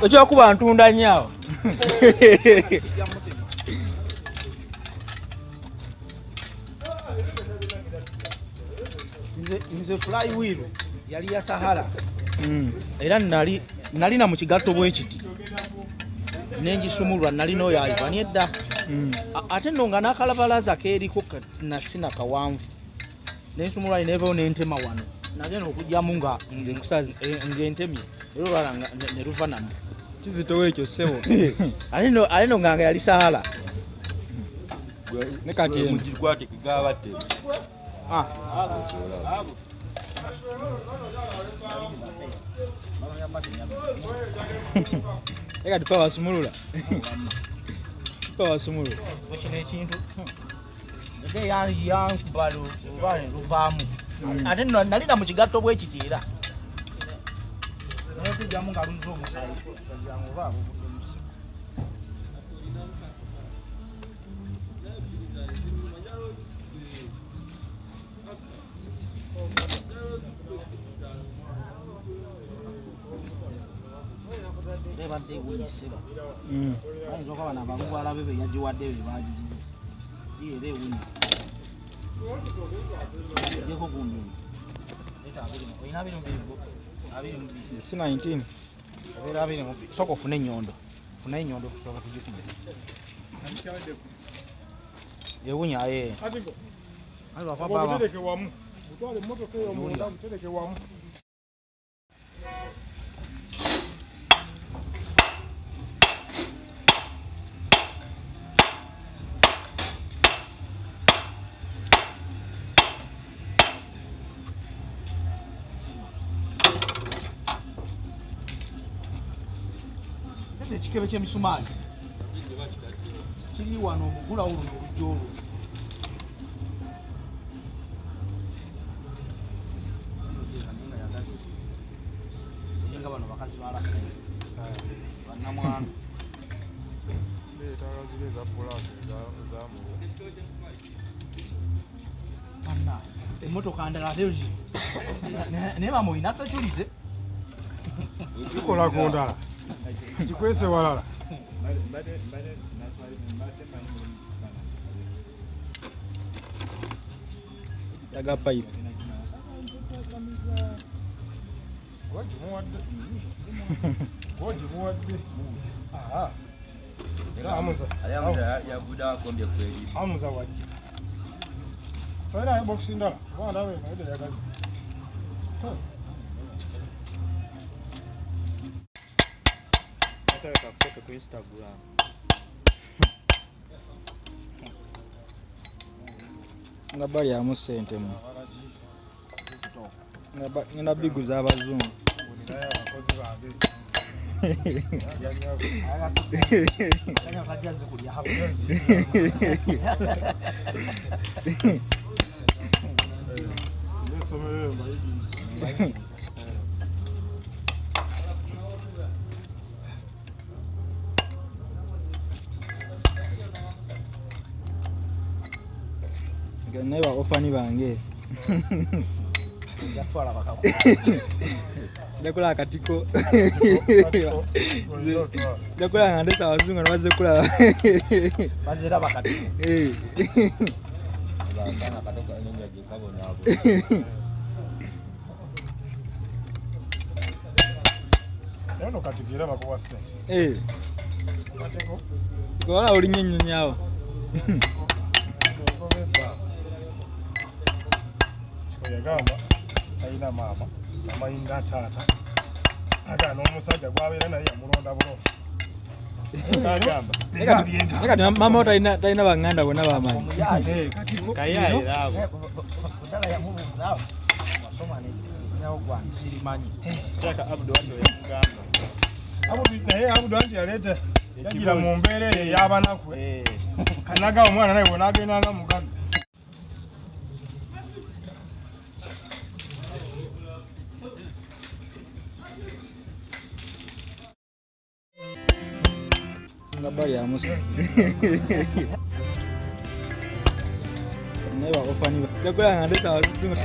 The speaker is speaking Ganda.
Ocho kuba ntunda nyao. Nze flywheel yali ya Sahara. Era nali na mu kigatto bwe kiti. Nengisumulwa nali no yayiba nedda. Ate nno nga nakalabalaza keeriko nasina kawanvu. Nensumulwa inevo nentema wano. Nagenda okujjamu nga nkusazi ngentemye. Ero balanga ne ruva namu. Kizitowe ekyo sebo. Alino nganga yali Sahara. Ne kati mugikwate kigabate. Ega tupa wasumulula. Tupa wasumulula. Kino ekintu. Ege yankubalo obale luvaamu. Ate nali na mu kigatto bwe kitiira. Naye kujjamu nga luzo omusayi. Yangu baabo. Badde wuyiseba. Ayinza okuba n'abaluwala be yagiwadde be baagigize. Era ewunya. Ejeko gundi. Eta abiri. Oyina abiri mbigo. Abiri mbigo. Si 19. Era abiri mbigo. Soko fune nyondo. Fune nyondo kutoka tujikume. Ewunya Atiko. Alwa kwa baba. Mutereke wamu. Mutwale motoka yo munda mutereke wamu. Ekikebe ky'emisumaali kiri wano omugula oluno olujja olwo. Nga bano bakazi balafe bannamwana emmotoka ndala ate naye bamuina security Kikola kondala. Kikwese walala. Yaga pipe. Waji muwadde. Era amuza. Ayamuza yaguda kombye kweli. Amuza waji. Toera ya box ndala. Bwana wewe ndio yagazi. Nataka kutoka kwa Instagram. Ngabali ya musente mu. Ngenda biguza abazungu. Ndaya abakozi babe. kanya kajazi kulya hapo. Nesomero mbayigi. Naye ofani bange. Yatwala bakako. Ndakula akatiko. Ndakula ngandesa abazungu nabaze kula. Bazira bakatiko. Bana katoka ninja jikabo nabo. Ndio katikira bakuwa sente. Katiko. Kola oli nyenyenyawo. Yagamba ayina mama amayinga taata aga n'omusajja gwabera naye yamulonda bulungi. Eka mama otalina banganda bonna bamanyi. Kayaye labo. Kudala ya mubu zao. Wasoma ni yao gwani sirimanyi. Chaka Abdu wanjo yamugamba. Abudu anti yaleta yagira mu mbeere y'abanakwe. Kanaga omwana naye bonagenda nga mugaga. Ngabali ya musa. Naye ofani. Ndakula ngandesa abazungu.